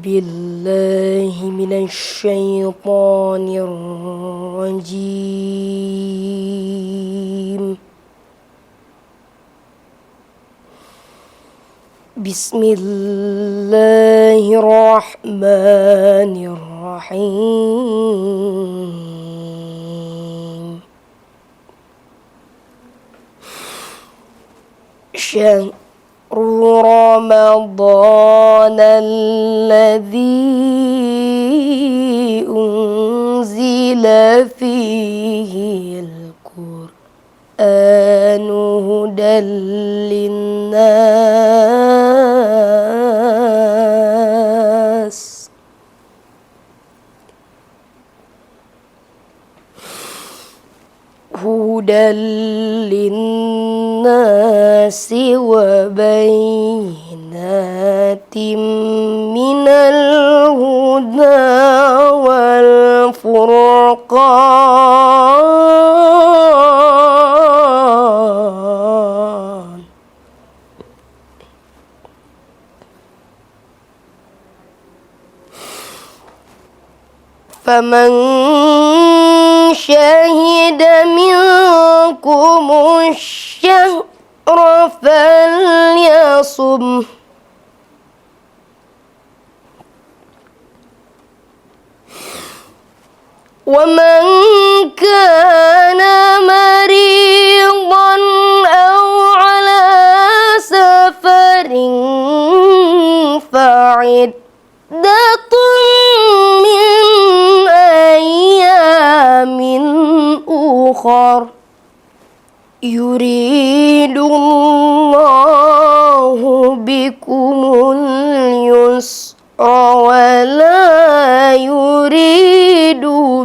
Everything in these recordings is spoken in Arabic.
بالله من الشيطان الرجيم. بسم الله الرحمن الرحيم. شهر رمضان الذي أنزل فيه القرآن هدى للناس وبينات من الهدى والفرقان. فمن شهد منكم الشهر فليصم. ومن كان مريضا أو على سفر فعدة من أيام أخر يريد الله بكم اليسر ولا يريد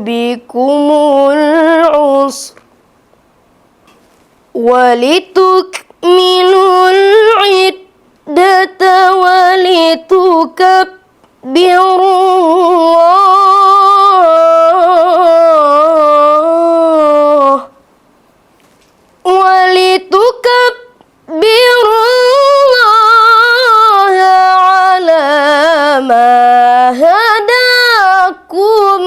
بكم العسر ولتكملوا العدة ولتكبروا الله على ما هداكم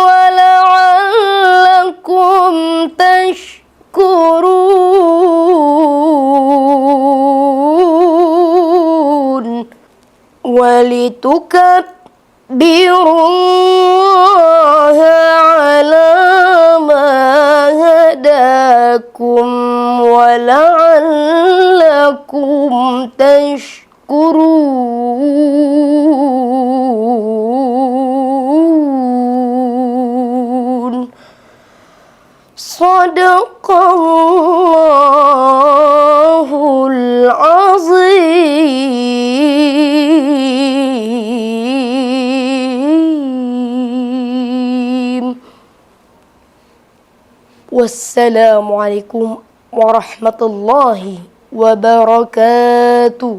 ولعلكم تشكرون. ولتكبروا الله على ما هداكم ولعلكم تشكرون. صدق الله العظيم. والسلام عليكم ورحمة الله وبركاته.